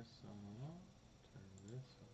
this on. Turn this on.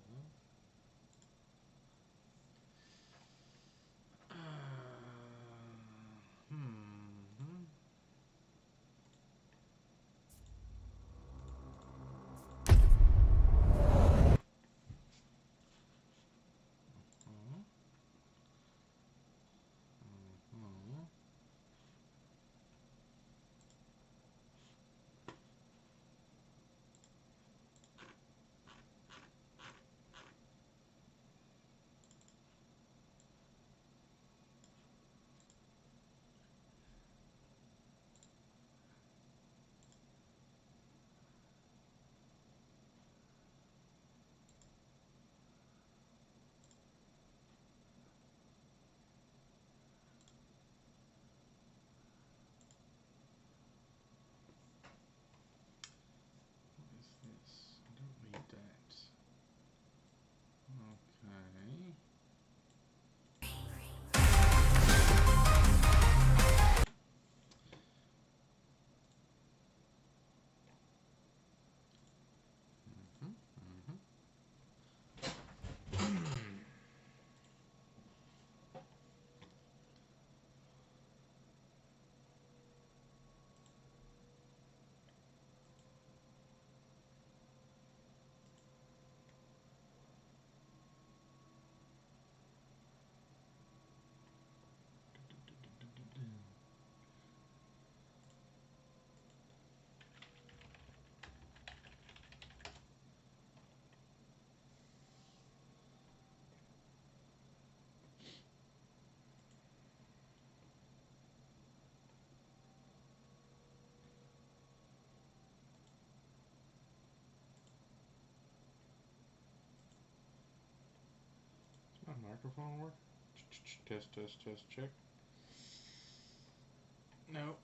My microphone work? Test, test, test, check. No,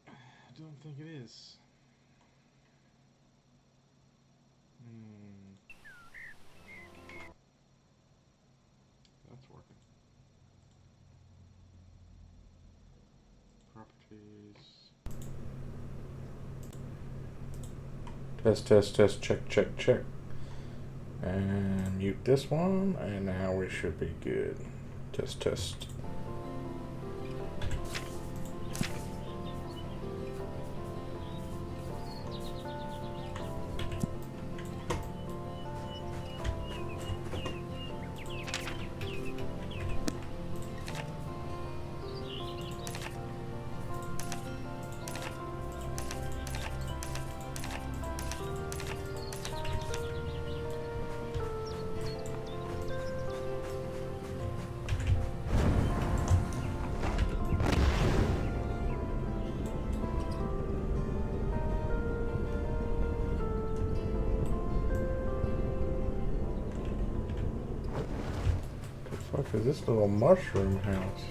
I don't think it is. That's working. Properties. Test, test, test, check, check, check. And mute this one, and now we should be good. Test, test. What is this little mushroom house?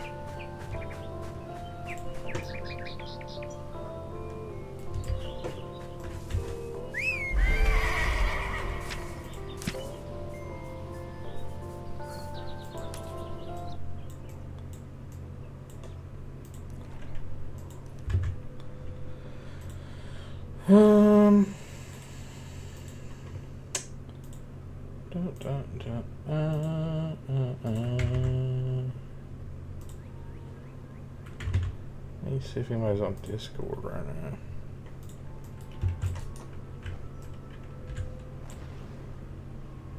Let me see if anybody's on Discord right now.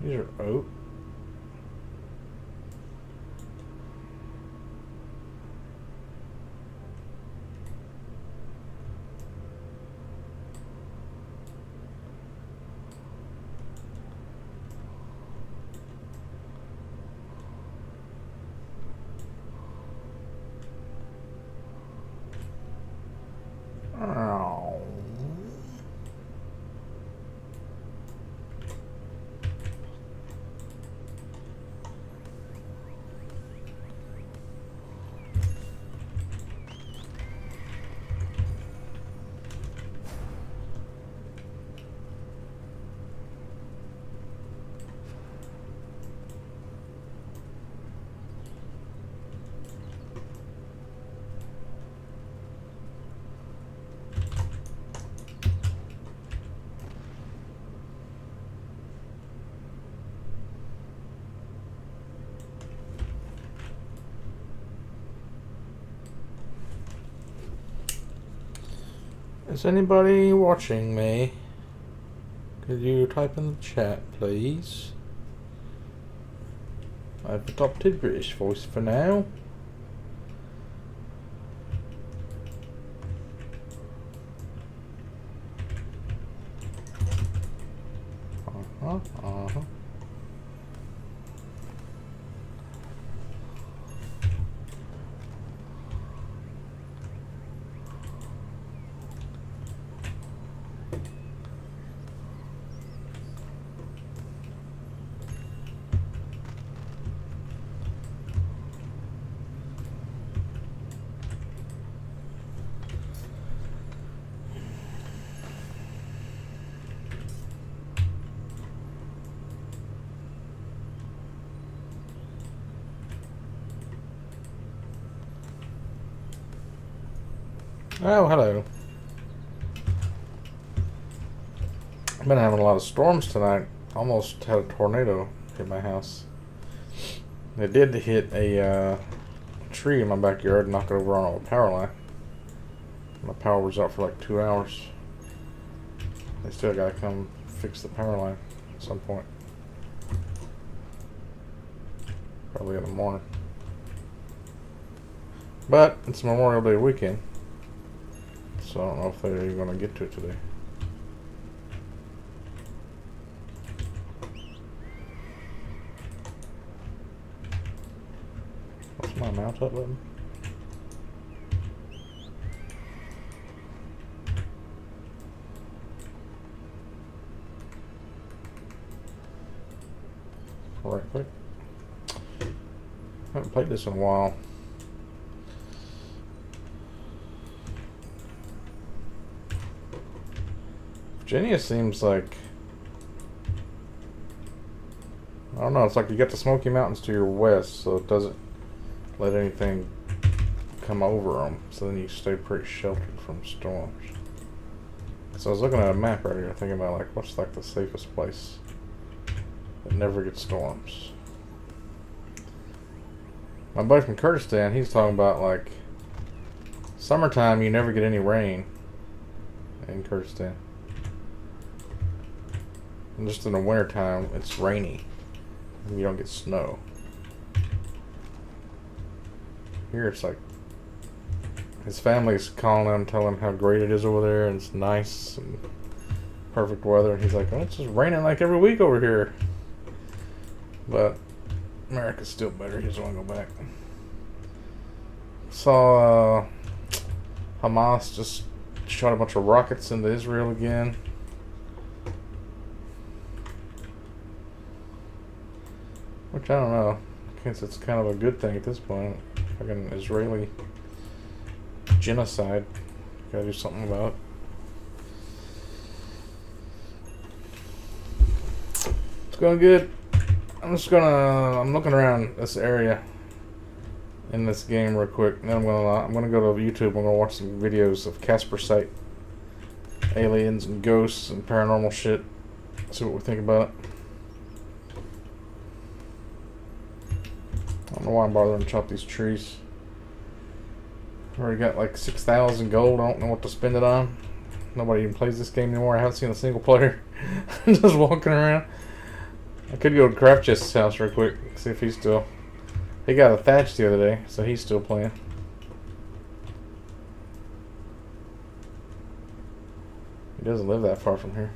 These are oat. Is anybody watching me? Could you type in the chat, please? I've adopted British voice for now. Uh-huh. Oh, hello. I've been having a lot of storms tonight. Almost had a tornado hit my house. It did hit a tree in my backyard and knock it over on a power line. My power was out for like 2 hours. They still gotta come fix the power line at some point. Probably in the morning. But it's Memorial Day weekend. So I don't know if they're even going to get to it today. What's my mount up button? Right click. I haven't played this in a while. Virginia seems like, I don't know, it's like you got the Smoky Mountains to your west, so it doesn't let anything come over them, so then you stay pretty sheltered from storms. So I was looking at a map earlier, thinking about like what's like the safest place that never gets storms. My buddy from Kurdistan, he's talking about like summertime you never get any rain in Kurdistan. And just in the wintertime, it's rainy. And you don't get snow. Here it's like his family's calling him, telling him how great it is over there, and it's nice and perfect weather. And he's like, oh, it's just raining like every week over here. But America's still better. He doesn't want to go back. Saw Hamas just shot a bunch of rockets into Israel again. Which I don't know. I guess it's kind of a good thing at this point. Fucking Israeli genocide. Gotta do something about it. It's going good. I'm looking around this area in this game real quick. And then I'm gonna go to YouTube. I'm gonna watch some videos of Casper Site, aliens and ghosts and paranormal shit. See what we think about it. I don't know why I'm bothering to chop these trees. Already got like 6,000 gold. I don't know what to spend it on. Nobody even plays this game anymore. I haven't seen a single player. Just walking around. I could go to Craft Chest's house real quick. See if he's still... He got a thatch the other day, so he's still playing. He doesn't live that far from here.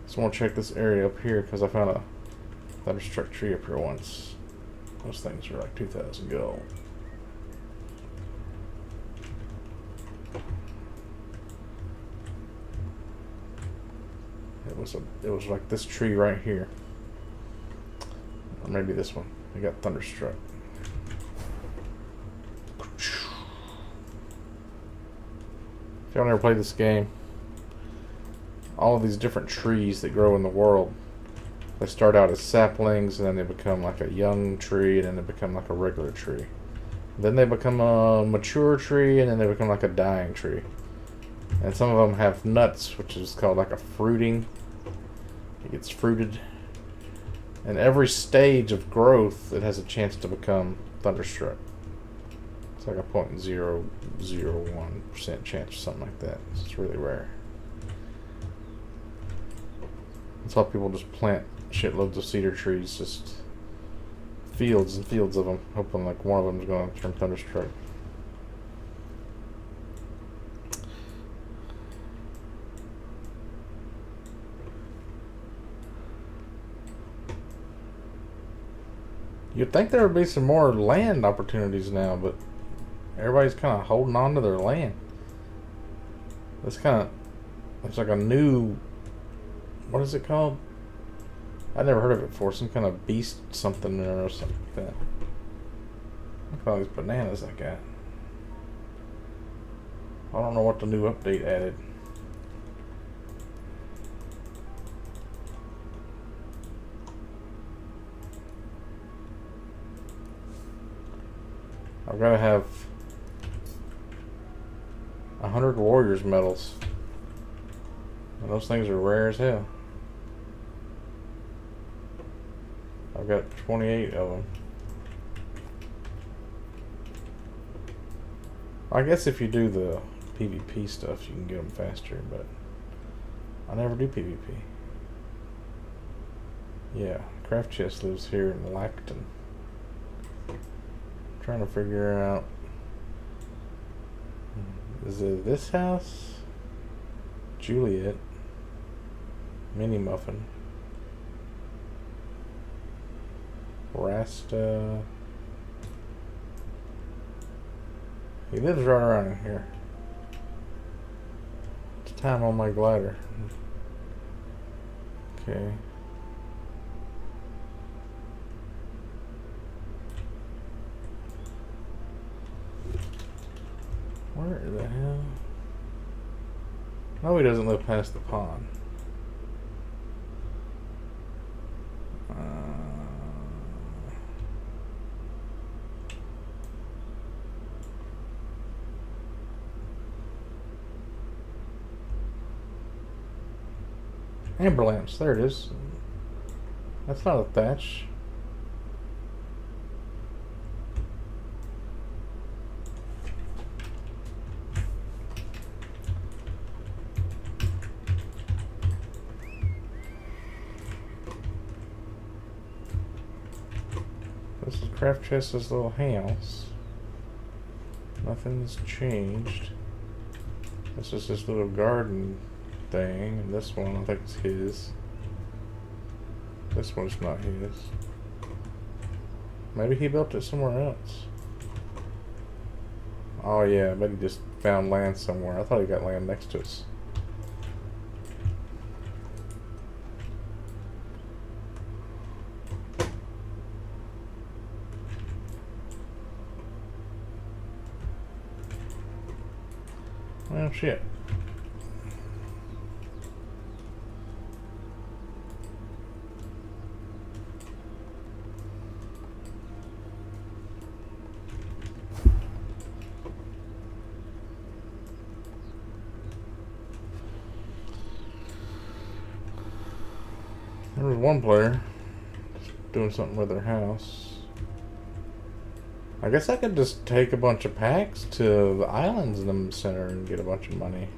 Just want to check this area up here because I found a thunderstruck tree up here once. Those things are like 2,000 gold. It was like this tree right here. Or maybe this one. It got thunderstruck. If y'all never played this game, all of these different trees that grow in the world, they start out as saplings, and then they become like a young tree, and then they become like a regular tree. Then they become a mature tree, and then they become like a dying tree. And some of them have nuts, which is called like a fruiting. It gets fruited. And every stage of growth, it has a chance to become thunderstruck. It's like a 0.001% chance or something like that. It's really rare. That's why people just plant shitloads of cedar trees, just fields and fields of them, hoping like one of them is going to turn thunderstruck. You'd think there would be some more land opportunities now, but everybody's kind of holding on to their land. It's like a new, what is it called? I'd never heard of it before. Some kind of beast something or something like that. Look at all these bananas I got. I don't know what the new update added. I've got to have 100 warriors medals. And those things are rare as hell. I've got 28 of them. I guess if you do the PvP stuff, you can get them faster, but I never do PvP. Yeah, Craft Chest lives here in Lacton. Trying to figure out, is it this house? Juliet, Mini Muffin, Rasta. He lives right around here. It's time on my glider. Okay. Where the hell? No, he doesn't live past the pond. Amber lamps, there it is. That's not a thatch. This is Craft Chest's little house. Nothing's changed. This is his little garden thing, and this one I think is his. This one's not his. Maybe he built it somewhere else. Oh yeah, I bet he just found land somewhere. I thought he got land next to us. Oh shit. There was one player doing something with their house. I guess I could just take a bunch of packs to the islands in the center and get a bunch of money.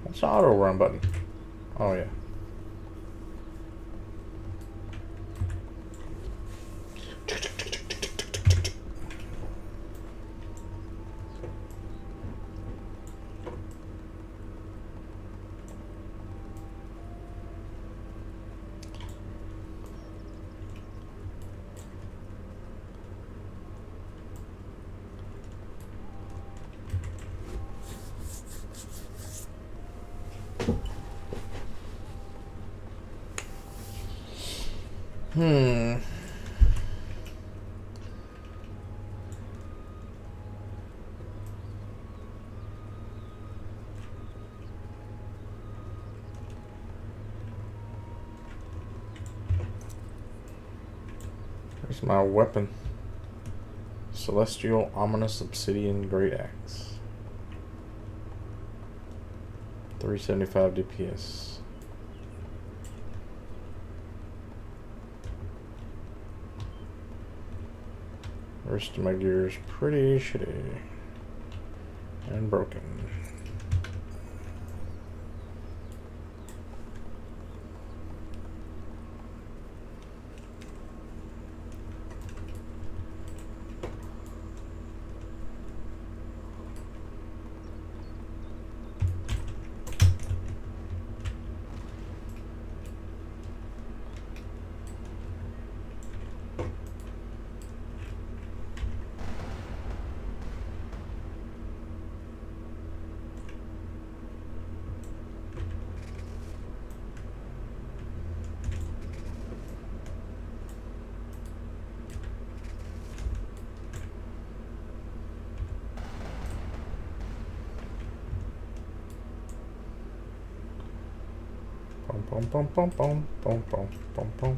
That's the auto run button. Oh yeah. Here's my weapon. Celestial Ominous Obsidian Great Axe. 375 DPS. Rest of my gear is pretty shitty and broken. Bum bum bum bum bum bum bum bum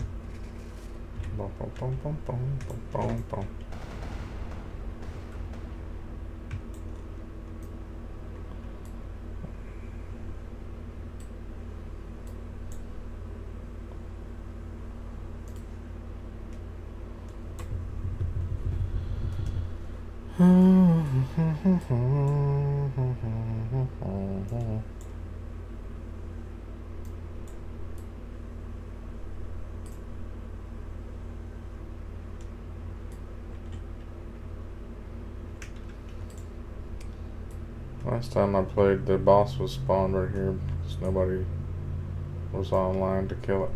bum bum bum bum bum bum bum. Last time I played, the boss was spawned right here because nobody was online to kill it.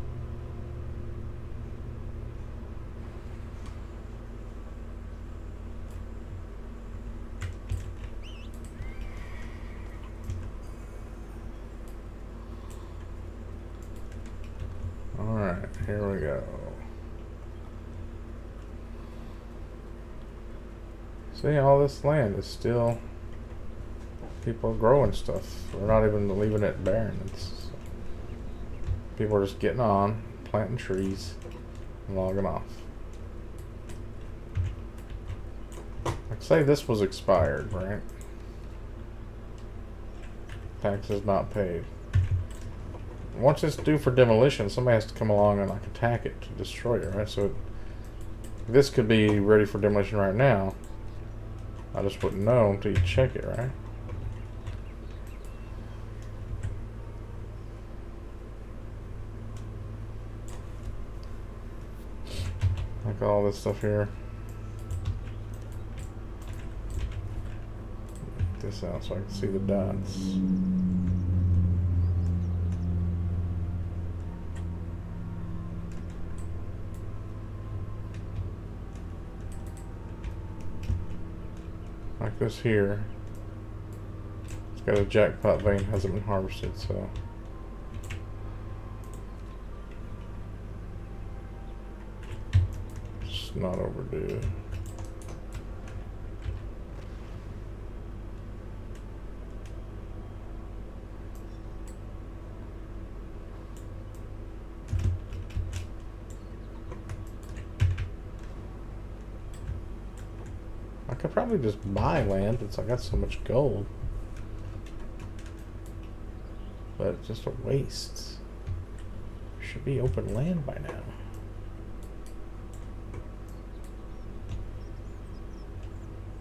Alright, here we go. See, all this land is still people growing stuff. We're not even leaving it barren. People are just getting on, planting trees, and logging off. Like, say this was expired, right? Taxes not paid. Once it's due for demolition, somebody has to come along and like attack it to destroy it, right? So this could be ready for demolition right now. I just wouldn't know until you check it, right? Like all this stuff here. Get this out so I can see the dots. Like this here. It's got a jackpot vein, hasn't been harvested, so. It's not overdue. I could probably just buy land. It's I got so much gold. But it's just a waste. There should be open land by now.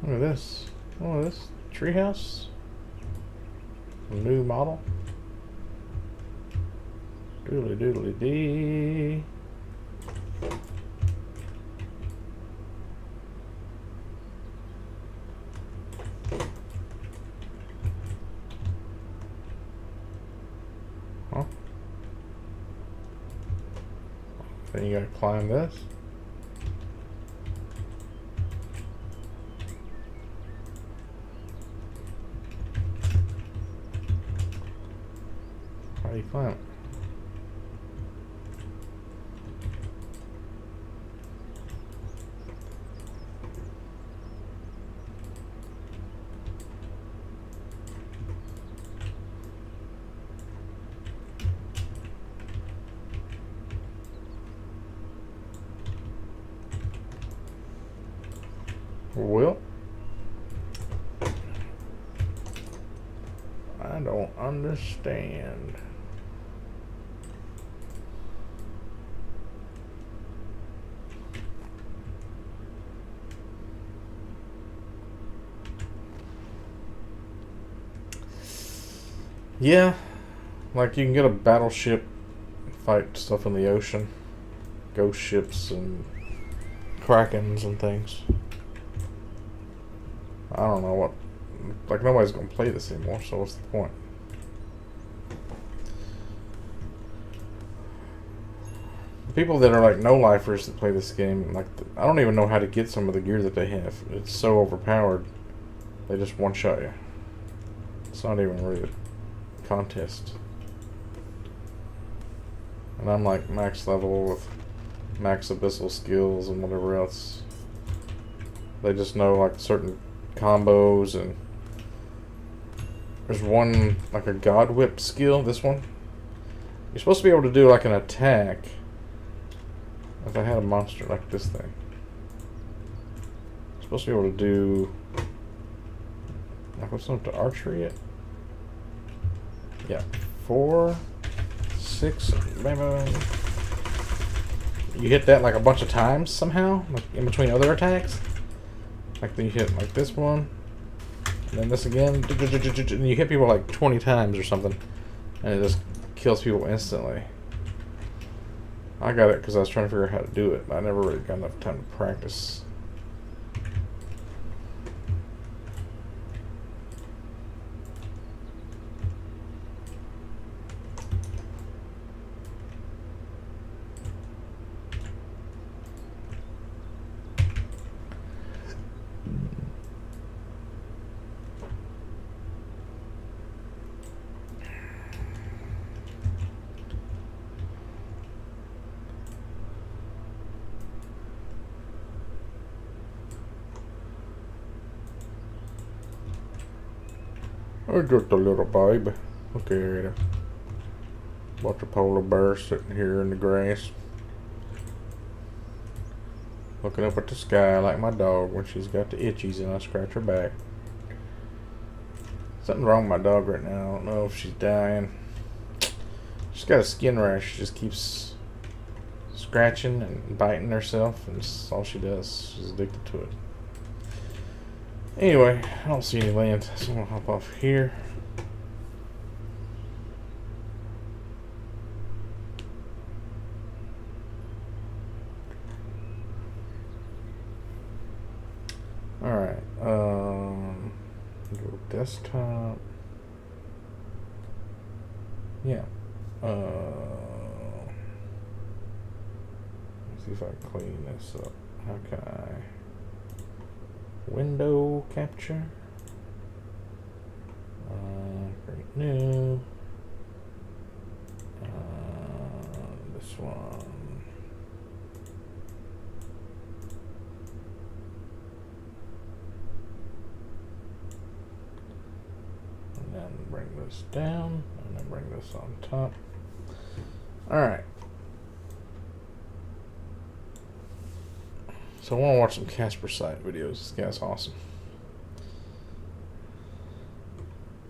Look at this. Oh, this treehouse. New model. Doodly doodly dee. Huh? Then you gotta climb this. How do you climb it? Well, I don't understand. Yeah, like you can get a battleship, fight stuff in the ocean, ghost ships and krakens and things. I don't know what. Like nobody's gonna play this anymore, so what's the point? People that are like no-lifers that play this game, like I don't even know how to get some of the gear that they have. It's so overpowered. They just one-shot you. It's not even really a contest. And I'm like max level with max abyssal skills and whatever else. They just know like certain combos, and there's one like a god whip skill. This one, you're supposed to be able to do like an attack. If I had a monster like this thing, I'm supposed to be able to do like what's up to archery yet? Yeah, 4, 6, maybe. You hit that like a bunch of times somehow, like in between other attacks. Like then you hit like this one, and then this again, and you hit people like 20 times or something, and it just kills people instantly. I got it because I was trying to figure out how to do it, but I never really got enough time to practice. Oh, just a little baby. Look at her. Bunch of polar bears sitting here in the grass. Looking up at the sky like my dog when she's got the itchies and I scratch her back. Something's wrong with my dog right now. I don't know if she's dying. She's got a skin rash. She just keeps scratching and biting herself, and that's all she does. She's addicted to it. Anyway, I don't see any land, so I'm gonna hop off here. Alright, go desktop. Yeah. Let's see if I can clean this up. How can I? Window capture. Create new. This one. And then bring this down, and then bring this on top. Alright. So I want to watch some Casper site videos. This guy's awesome.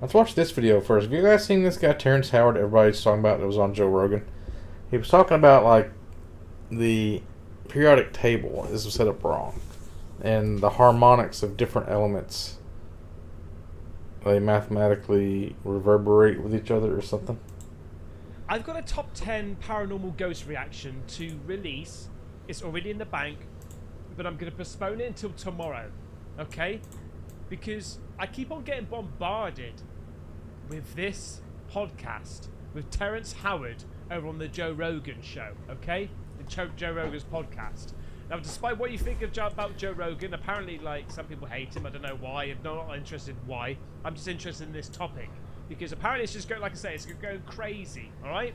Let's watch this video first. Have you guys seen this guy, Terrence Howard, everybody's talking about that was on Joe Rogan? He was talking about, like, the periodic table is set up wrong. And the harmonics of different elements, they mathematically reverberate with each other or something. I've got a top 10 paranormal ghost reaction to release. It's already in the bank, but I'm going to postpone it until tomorrow, okay? Because I keep on getting bombarded with this podcast with Terrence Howard over on the Joe Rogan show, okay? The Joe Rogan's podcast. Now, despite what you think about Joe Rogan, apparently, like, some people hate him. I don't know why. I'm not interested in why. I'm just interested in this topic because apparently it's just going, like I say, it's going crazy, all right?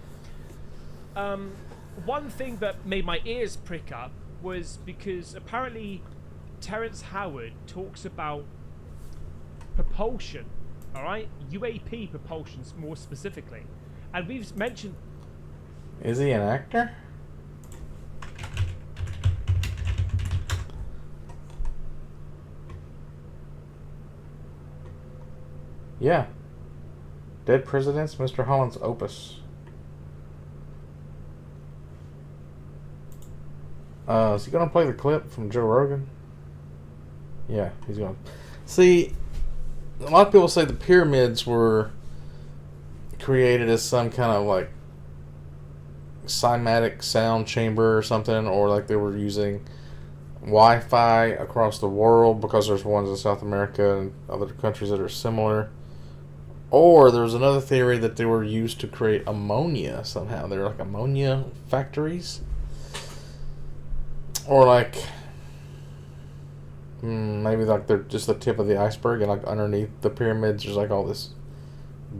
One thing that made my ears prick up was because apparently Terrence Howard talks about propulsion, all right? UAP propulsion more specifically. And we've mentioned... Is he an actor? Yeah. Dead Presidents, Mr. Holland's Opus. Is he gonna play the clip from Joe Rogan? Yeah, he's gonna. See, a lot of people say the pyramids were created as some kind of like cymatic sound chamber or something, or like they were using Wi-Fi across the world because there's ones in South America and other countries that are similar. Or there's another theory that they were used to create ammonia somehow. They're like ammonia factories. Or like maybe like they're just the tip of the iceberg, and like underneath the pyramids there's like all this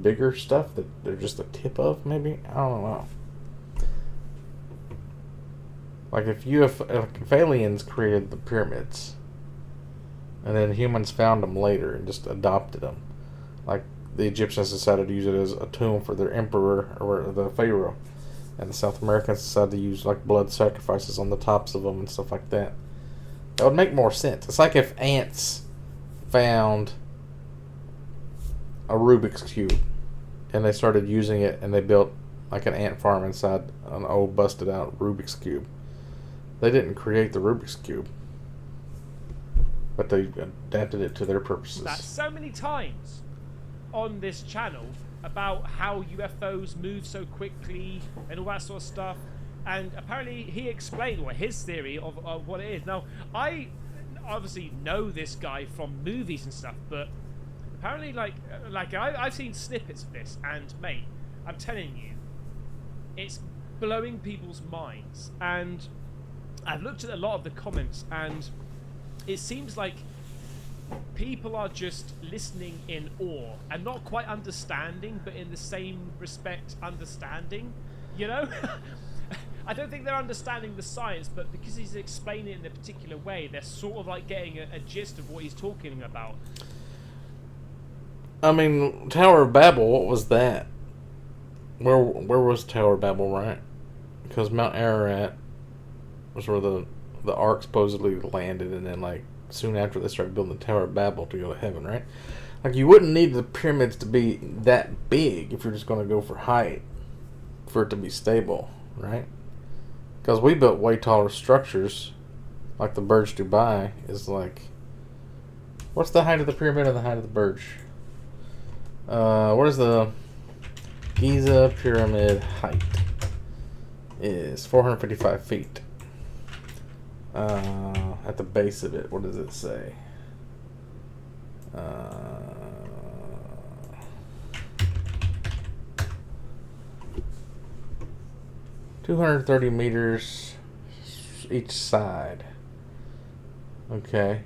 bigger stuff that they're just the tip of, maybe? I don't know. Like if aliens created the pyramids and then humans found them later and just adopted them, like the Egyptians decided to use it as a tomb for their emperor or the pharaoh, and the South Americans decided to use like blood sacrifices on the tops of them and stuff like that. That would make more sense. It's like if ants found a Rubik's Cube and they started using it and they built like an ant farm inside an old busted out Rubik's Cube. They didn't create the Rubik's Cube, but they adapted it to their purposes. That's so many times on this channel about how UFOs move so quickly and all that sort of stuff. And apparently he explained his theory of what it is. Now, I obviously know this guy from movies and stuff, but apparently I've seen snippets of this, and mate, I'm telling you, it's blowing people's minds. And I've looked at a lot of the comments, and it seems like people are just listening in awe and not quite understanding, but in the same respect understanding, you know? I don't think they're understanding the science, but because he's explaining it in a particular way, they're sort of like getting a gist of what he's talking about. I mean, Tower of Babel, what was that? Where was Tower of Babel, right? Because Mount Ararat was where the ark supposedly landed, and then like soon after they started building the Tower of Babel to go to heaven, right? Like you wouldn't need the pyramids to be that big if you're just going to go for height, for it to be stable, right? Because we built way taller structures, like the Burj Dubai is like. What's the height of the pyramid and the height of the Burj? What is the Giza pyramid height? Is 455 feet. At the base of it, what does it say? 230 meters each side. Okay.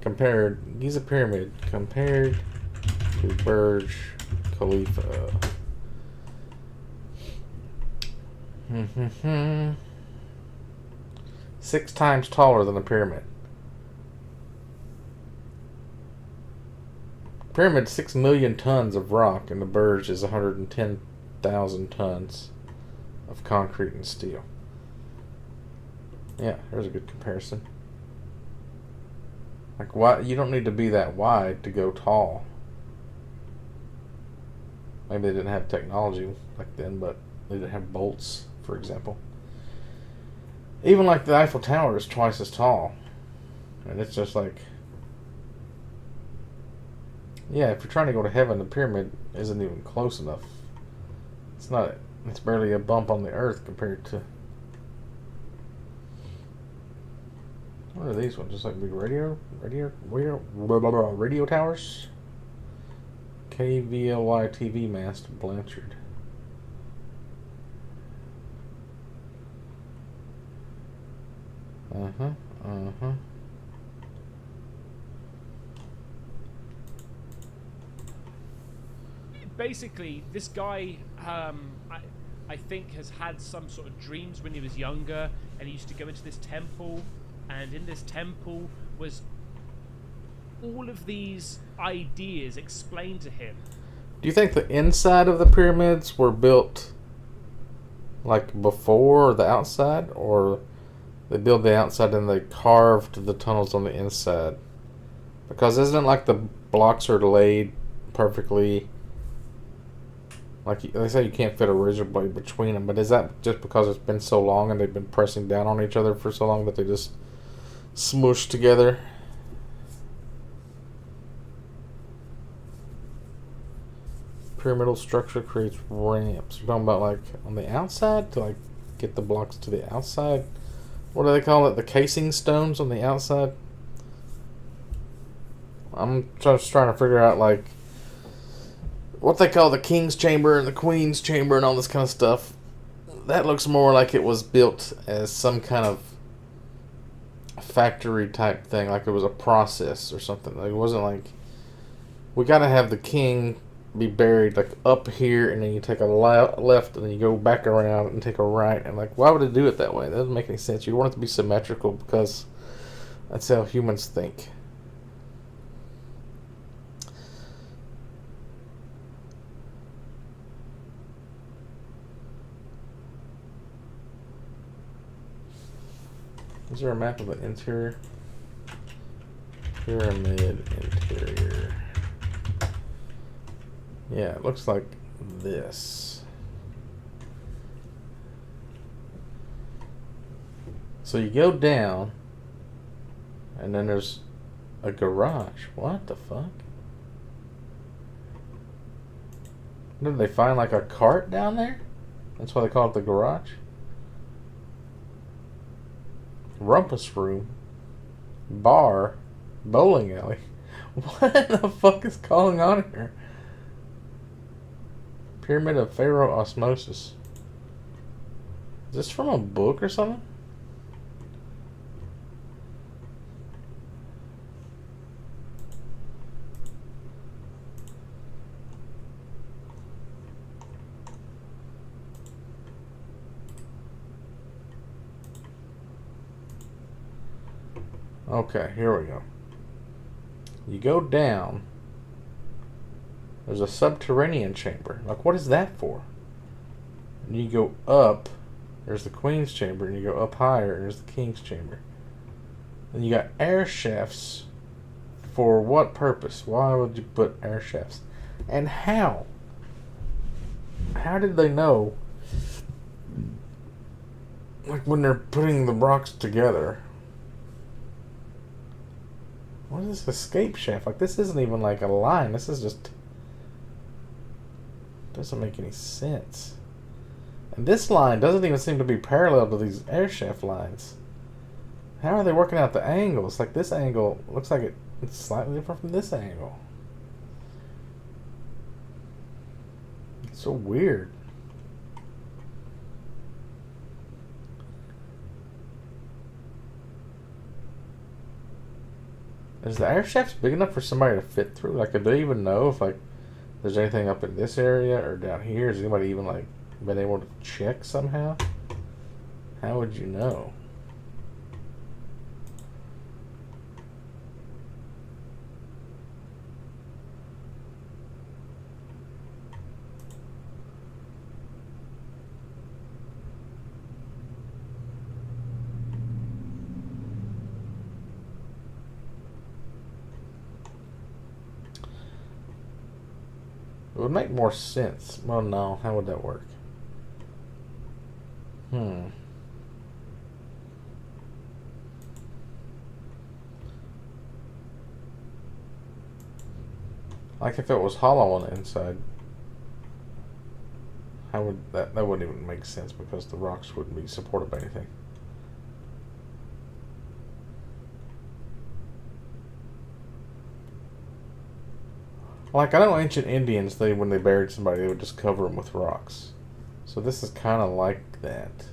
Compared, Giza Pyramid compared to Burj Khalifa. 6 times taller than a pyramid. Pyramid 6 million tons of rock, and the Burj is 110,000 tons of concrete and steel. Yeah, there's a good comparison. Like, why you don't need to be that wide to go tall. Maybe they didn't have technology back then, but they didn't have bolts, for example. Even like the Eiffel Tower is twice as tall. And it's just like, yeah, if you're trying to go to heaven, the pyramid isn't even close enough. It's not, it's barely a bump on the earth compared to. What are these ones? Just like big radio towers? KVLY TV mast, Blanchard. Basically, this guy, I think, has had some sort of dreams when he was younger, and he used to go into this temple, and in this temple was all of these ideas explained to him. Do you think the inside of the pyramids were built like before the outside, or they built the outside and they carved the tunnels on the inside? Because isn't it like the blocks are laid perfectly? Like they say you can't fit a razor blade between them, but is that just because it's been so long and they've been pressing down on each other for so long that they just smush together? pyramidal structure creates ramps. You're talking about like on the outside to like get the blocks to the outside. What do they call it? The casing stones on the outside. I'm just trying to figure out like what they call the king's chamber and the queen's chamber and all this kind of stuff. That looks more like it was built as some kind of factory type thing, like it was a process or something. Like it wasn't like we gotta have the king be buried like up here, and then you take a left, and then you go back around and take a right, and like why would it do it that way? That doesn't make any sense. You want it to be symmetrical because that's how humans think. Is there a map of the interior? Pyramid interior. Yeah, it looks like this. So you go down, and then there's a garage. What the fuck? Did they find like a cart down there? That's why they call it the garage. Rumpus room, bar, bowling alley. What the fuck is going on here? Pyramid of Pharaoh osmosis. Is this from a book or something? Okay, here we go. You go down. There's a subterranean chamber. Like, what is that for? And you go up. There's the queen's chamber. And you go up higher. And there's the king's chamber. Then you got air shafts. For what purpose? Why would you put air shafts? And how? How did they know? Like, when they're putting the rocks together. What is this escape shaft? Like, this isn't even like a line. This is just... doesn't make any sense. And this line doesn't even seem to be parallel to these air shaft lines. How are they working out the angles? Like, this angle looks like it's slightly different from this angle. It's so weird. Is the air shaft big enough for somebody to fit through? Like, do they even know if, like, there's anything up in this area or down here? Has anybody even, like, been able to check somehow? How would you know? It would make more sense. Well, no. How would that work? Like if it was hollow on the inside, how would that wouldn't even make sense because the rocks wouldn't be supported by anything. Like, I know ancient Indians, when they buried somebody, they would just cover them with rocks. So this is kind of like that.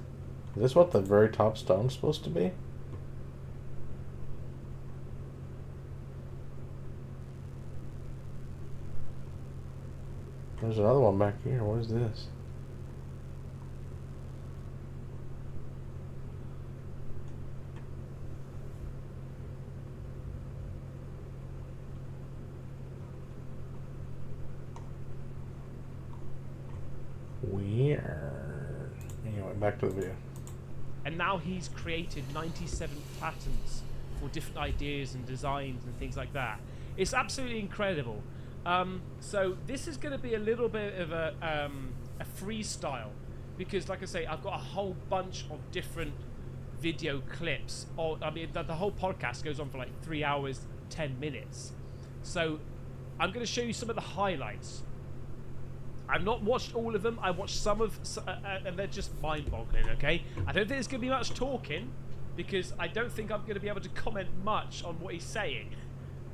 Is this what the very top stone's supposed to be? There's another one back here. What is this? Weird. Anyway, back to the video. And now he's created 97 patents for different ideas and designs and things like that. It's absolutely incredible. So this is going to be a little bit of a freestyle, because, like I say, I've got a whole bunch of different video clips. I mean, the whole podcast goes on for like 3 hours, 10 minutes. So I'm going to show you some of the highlights. I've not watched all of them. I watched some of, and they're just mind-boggling. Okay, I don't think there's going to be much talking because I don't think I'm going to be able to comment much on what he's saying.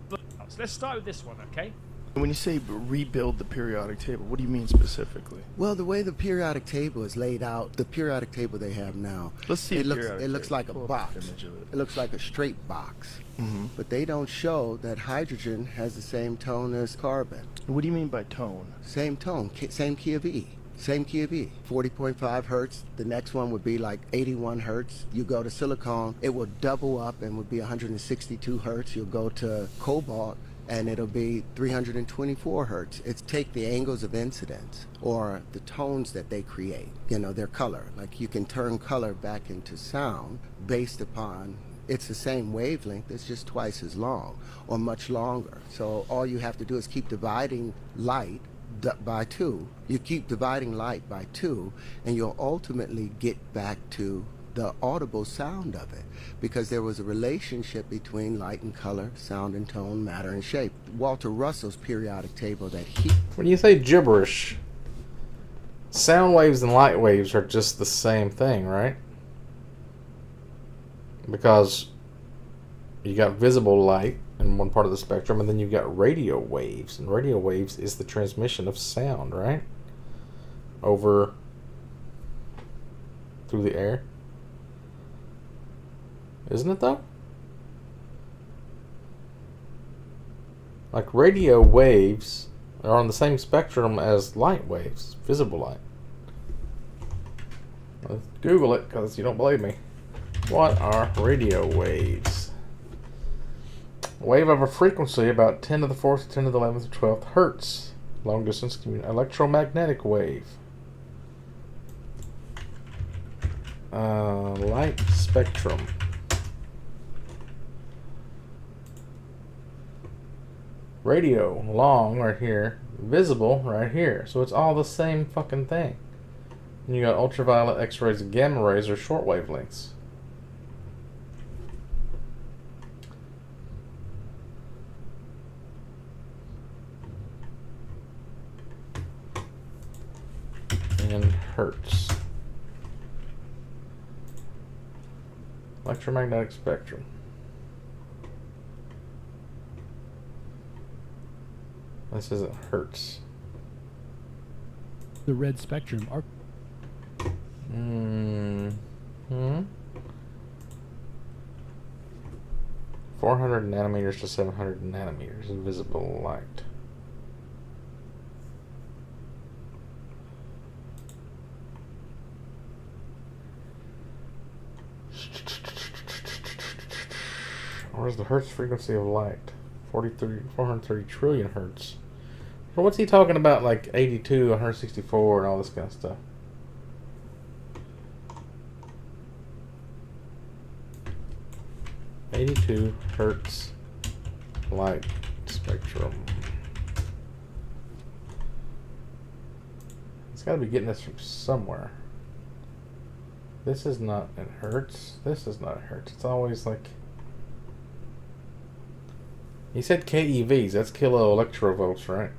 But so let's start with this one, okay? When you say rebuild the periodic table, what do you mean specifically? Well, the way the periodic table is laid out, the periodic table they have now, Let's see. it looks like a Pull up box. an image of it. It looks like a straight box. Mm-hmm. But they don't show that hydrogen has the same tone as carbon. What do you mean by tone? Same tone, same key of E. Same key of E. 40.5 hertz. The next one would be like 81 hertz. You go to silicon, it will double up and would be 162 hertz. You'll go to cobalt, and it'll be 324 hertz. It's take the angles of incidence or the tones that they create, you know, their color. Like you can turn color back into sound based upon, it's the same wavelength, it's just twice as long or much longer. So all you have to do is keep dividing light by 2. You keep dividing light by 2 and you'll ultimately get back to the audible sound of it, because there was a relationship between light and color, sound and tone, matter and shape. Walter Russell's periodic table that he... When you say gibberish, sound waves and light waves are just the same thing, right? Because you got visible light in one part of the spectrum, and then you've got radio waves, and radio waves is the transmission of sound, right? Over through the air. Isn't it though? Like radio waves are on the same spectrum as light waves, visible light. Let's Google it because you don't believe me. What are radio waves? A wave of a frequency about 10 to the 4th, 10 to the 11th, 12th hertz. Long distance electromagnetic wave. Light spectrum. Radio, long, right here. Visible, right here. So it's all the same fucking thing. And you got ultraviolet, X-rays, and gamma rays are short wavelengths. In hertz. Electromagnetic spectrum. This isn't hertz. The red spectrum are 400 nanometers to 700 nanometers in visible light. Where's the hertz frequency of light? 430 trillion hertz. Well, what's he talking about, like 82, 164, and all this kind of stuff? (82 hertz light spectrum). It's got to be getting this from somewhere. This is not in hertz. This is not hertz. It's always like... He said KEVs. That's kilo electrovolts, right?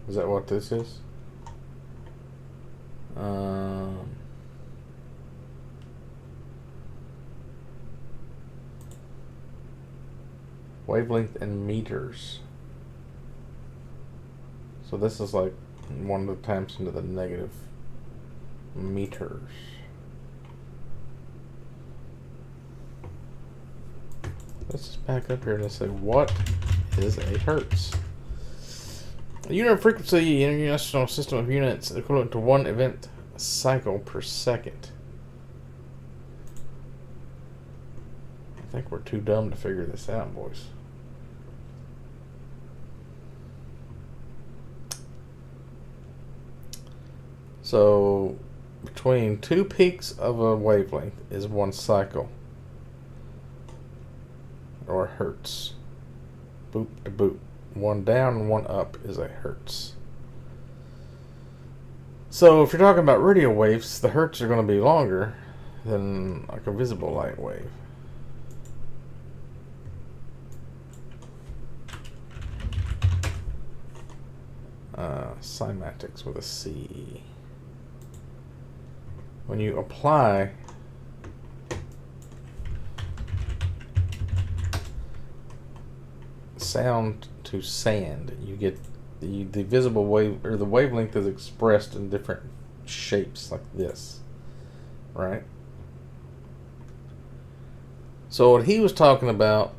Is that what this is? Wavelength in meters. So this is like 1 times into the negative meters. Let's just back up here and say, what is a hertz? A unit of frequency in an international system of units equivalent to 1 event cycle per second. I think we're too dumb to figure this out, boys. So, between 2 peaks of a wavelength is 1 cycle. Or hertz. Boop to boop. 1 down and 1 up is a hertz. So if you're talking about radio waves, the hertz are going to be longer than like a visible light wave. cymatics with a C. When you apply sound to sand, you get the visible wave, or the wavelength is expressed in different shapes like this, right? So what he was talking about,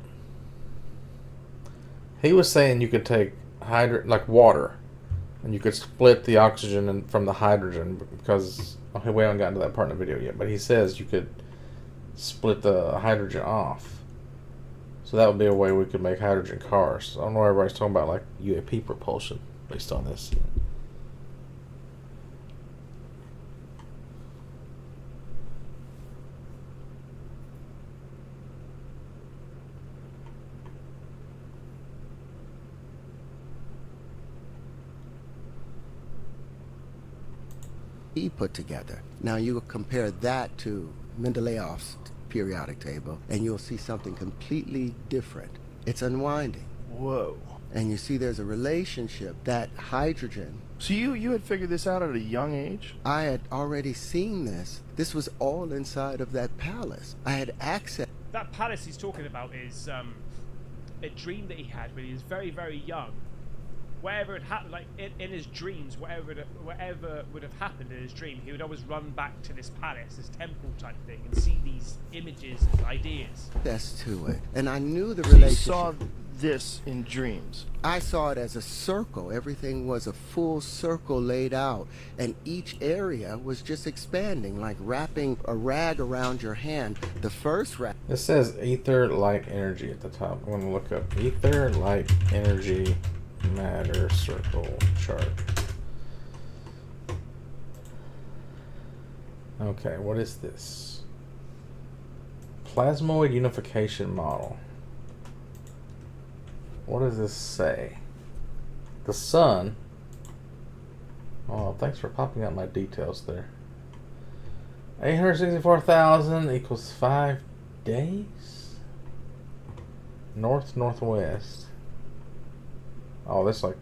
he was saying you could take like water, and you could split the oxygen from the hydrogen, because we haven't gotten to that part in the video yet, but he says you could split the hydrogen off. So that would be a way we could make hydrogen cars. I don't know why everybody's talking about like UAP propulsion based on this. he put together. Now you compare that to Mendeleev's periodic table, and you'll see something completely different. It's unwinding. Whoa. And you see there's a relationship that hydrogen. So you had figured this out at a young age? I had already seen this. This was all inside of that palace. I had access. That palace he's talking about is a dream that he had when he was very, very young. Wherever it happened, like in his dreams, whatever would have happened in his dream, he would always run back to this palace, this temple type thing, and see these images and ideas. Access to it. And I knew the So you relationship. saw this in dreams? I saw it as a circle. Everything was a full circle laid out, and each area was just expanding, like wrapping a rag around your hand. The first rag. It says ether, light, energy at the top. I'm going to look up ether, light, energy, matter, circle, chart. Okay, what is this? Plasmoid unification model. What does this say? The sun. Oh, thanks for popping out my details there. 864,000 equals 5 days? North, northwest. Oh, this like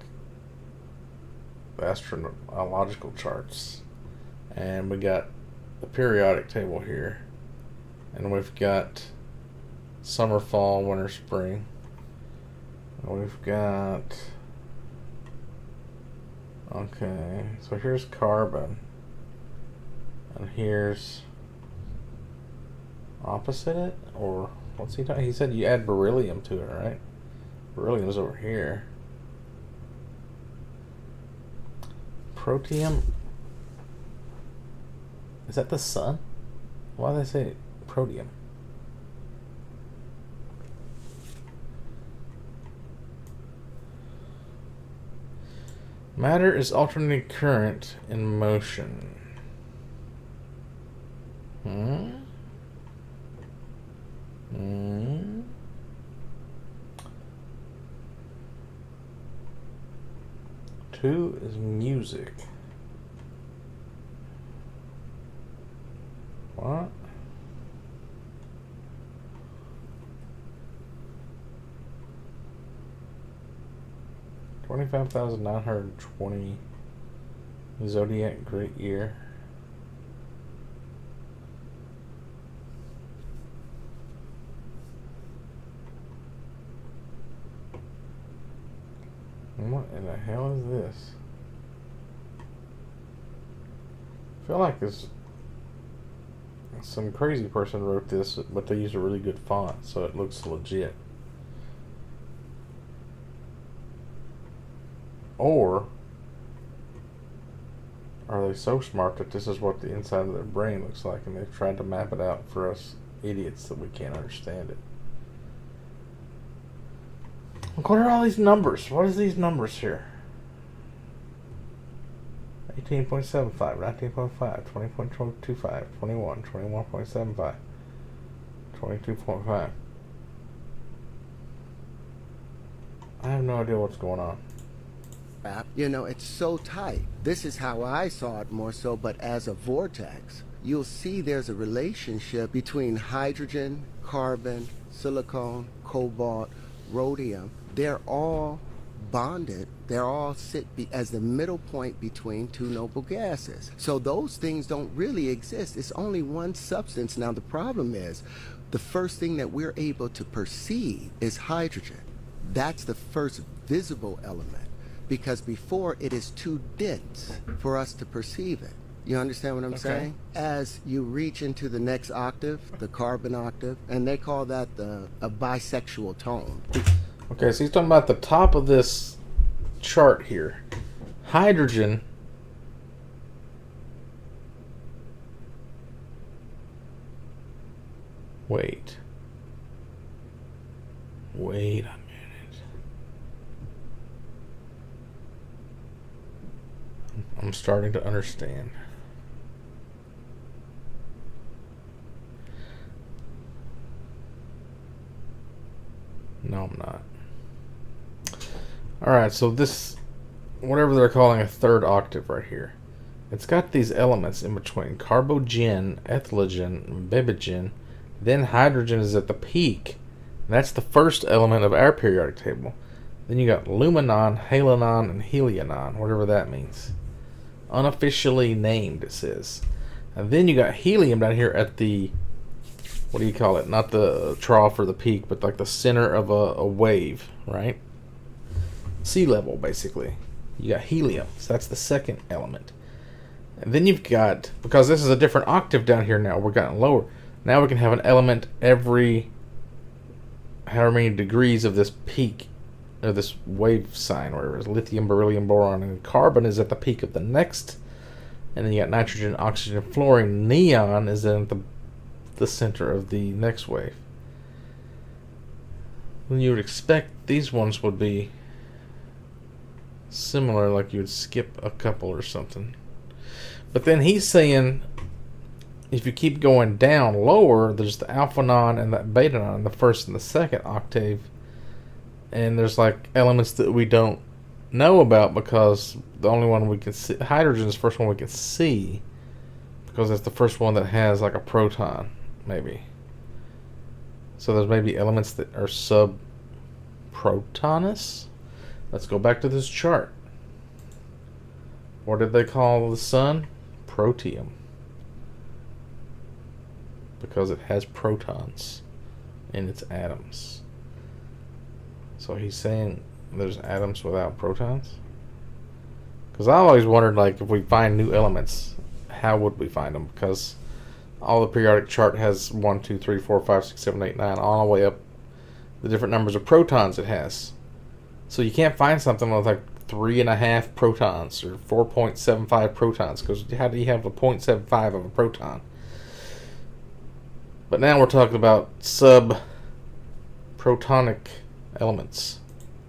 astrological charts. And we got the periodic table here. And we've got summer, fall, winter, spring. We've got, okay, so here's carbon, and here's opposite it, or what's he talking? He said you add beryllium to it, right? Beryllium's over here. Protium, is that the sun? Why do they say protium? Matter is alternating current in motion. Two is music. What? $25,920 Zodiac Great Year. What in the hell is this? I feel like this some crazy person wrote this, but they used a really good font, so it looks legit. Or are they so smart that this is what the inside of their brain looks like, and they've tried to map it out for us idiots that we can't understand it? What are all these numbers? What is these numbers here? 18.75, 19.5, 20.25, 21, 21.75, 22.5. I have no idea what's going on. You know, it's so tight. This is how I saw it more so, but as a vortex, you'll see there's a relationship between hydrogen, carbon, silicon, cobalt, rhodium. They're all bonded, they're all as the middle point between two noble gases. So those things don't really exist. It's only one substance. Now the problem is, the first thing that we're able to perceive is hydrogen. That's the first visible element, because before it is too dense for us to perceive it. You understand what I'm saying? As you reach into the next octave, the carbon octave, and they call that a bisexual tone. Okay, so he's talking about the top of this chart here. Hydrogen. Wait a minute. I'm starting to understand. No, I'm not. Alright, so this, whatever they're calling a third octave right here, it's got these elements in between. Carbogen, ethalogen, bibogen, then hydrogen is at the peak. And that's the first element of our periodic table. Then you got luminon, halonon, and helionon, whatever that means. Unofficially named, it says. And then you got helium down here at the, what do you call it? Not the trough or the peak, but like the center of a wave, right? Sea level, basically. You got helium, so that's the second element. And then you've got, because this is a different octave down here now, we're getting lower. Now we can have an element every however many degrees of this peak, or this wave sign, whatever it is, lithium, beryllium, boron, and carbon is at the peak of the next. And then you got nitrogen, oxygen, fluorine. Neon is in the center of the next wave. Then you would expect these ones would be similar, like you would skip a couple or something. But then he's saying if you keep going down lower, there's the alphanon and the betanon, the first and the second octave. And there's like elements that we don't know about because the only one we can see, hydrogen is the first one we can see because it's the first one that has like a proton, maybe. So there's maybe elements that are subprotonous. Let's go back to this chart. What did they call the sun? Protium. Because it has protons in its atoms. So he's saying there's atoms without protons? Because I always wondered, like, if we find new elements, how would we find them? Because all the periodic chart has 1, 2, 3, 4, 5, 6, 7, 8, 9, all the way up the different numbers of protons it has. So you can't find something with like 3.5 protons or 4.75 protons, because how do you have a 0.75 of a proton? But now we're talking about subprotonic elements.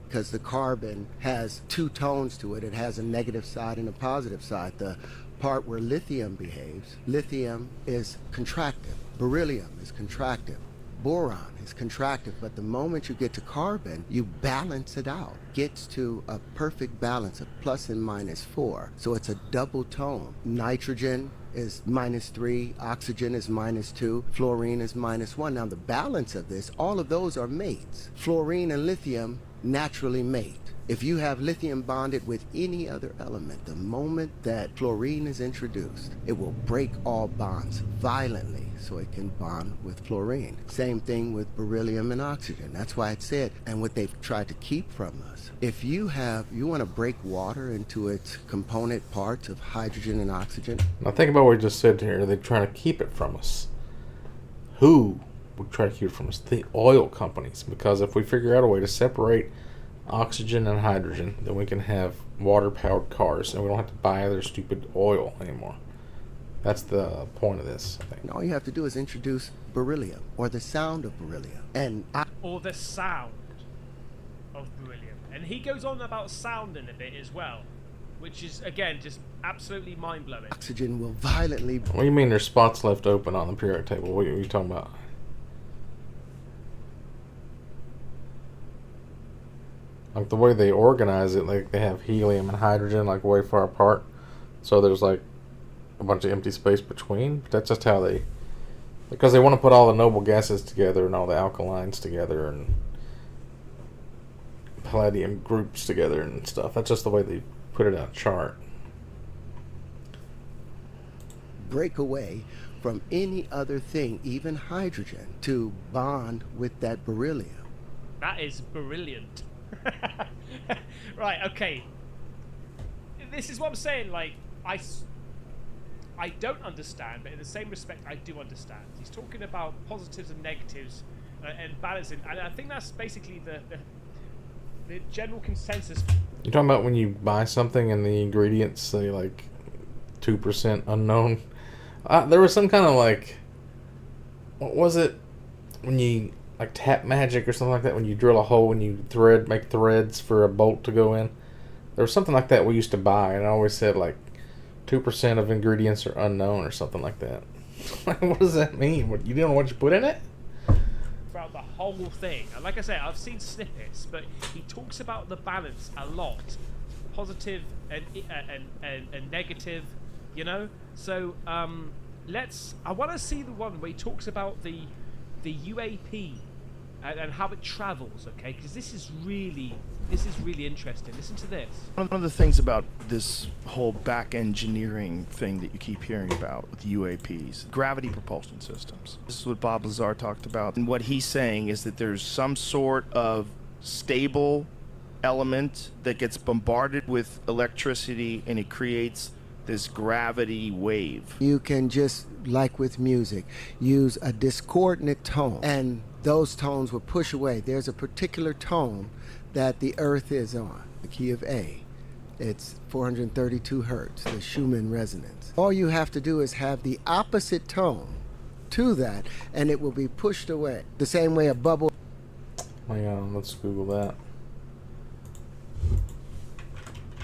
Because the carbon has two tones to it. It has a negative side and a positive side. The part where lithium behaves, lithium is contractive. Beryllium is contractive. Boron is contractive, but the moment you get to carbon, you balance it out. Gets to a perfect balance of plus and minus 4. So it's a double tone. Nitrogen is -3, oxygen is -2, fluorine is -1. Now the balance of this, all of those are mates. Fluorine and lithium naturally mate. If you have lithium bonded with any other element, the moment that fluorine is introduced, it will break all bonds violently so it can bond with fluorine. Same thing with beryllium and oxygen. That's why it said, and what they've tried to keep from us, if you want to break water into its component parts of hydrogen and oxygen. Now think about what we just said here. They're trying to keep it from us. Who would try to keep it from us? The oil companies. Because if we figure out a way to separate oxygen and hydrogen, then we can have water-powered cars, and we don't have to buy their stupid oil anymore. That's the point of this, I think. And all you have to do is introduce beryllium, or the sound of beryllium. Or the sound of beryllium. And he goes on about sound in a bit as well, which is, again, just absolutely mind-blowing. Oxygen will violently... What do you mean there's spots left open on the periodic table? What are you talking about? Like the way they organize it, like they have helium and hydrogen like way far apart, so there's like a bunch of empty space between. That's just how they, because they want to put all the noble gases together and all the alkalines together and palladium groups together and stuff. That's just the way they put it on a chart. Break away from any other thing, even hydrogen, to bond with that beryllium. That is brilliant. Right, okay. This is what I'm saying, like, I don't understand, but in the same respect, I do understand. He's talking about positives and negatives and balancing, and I think that's basically the general consensus. You're talking about when you buy something and the ingredients say, like, 2% unknown? There was some kind of, like, what was it? When you, like, tap magic or something like that, when you drill a hole and you make threads for a bolt to go in. There was something like that we used to buy, and I always said, like, 2% of ingredients are unknown or something like that. What does that mean? What, you don't know what you put in it? Throughout the whole thing. And like I say, I've seen snippets, but he talks about the balance a lot. Positive and negative, you know? So, I want to see the one where he talks about the UAP and how it travels, okay? Because this is really interesting. Listen to this. One of the things about this whole back engineering thing that you keep hearing about with UAPs, gravity propulsion systems. This is what Bob Lazar talked about. And what he's saying is that there's some sort of stable element that gets bombarded with electricity and it creates this gravity wave. You can just, like with music, use a discordant tone, and those tones will push away. There's a particular tone that the Earth is on, the key of A. It's 432 hertz, the Schumann resonance. All you have to do is have the opposite tone to that, and it will be pushed away. The same way a bubble. Hang on, let's Google that.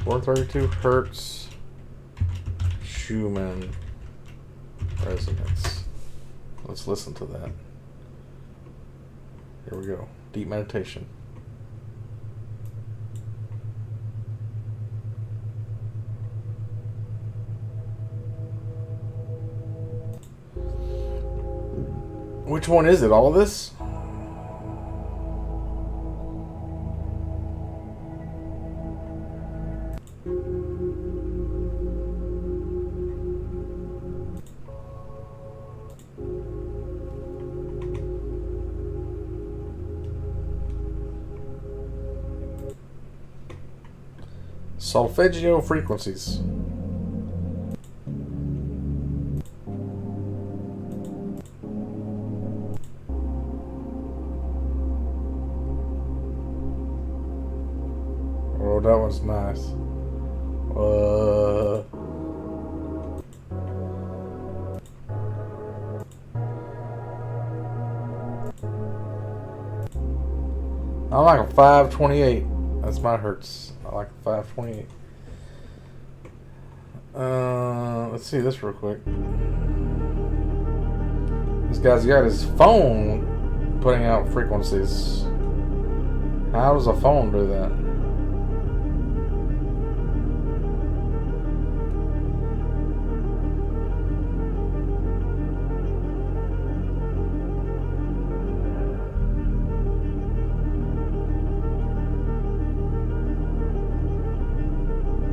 432 hertz Schumann resonance. Let's listen to that. Here we go. Deep meditation. Which one is it? All of this? Solfeggio frequencies. Oh, that was nice. I like a 528. That's my hertz. I like a 528. Let's see this real quick. This guy's got his phone putting out frequencies. How does a phone do that?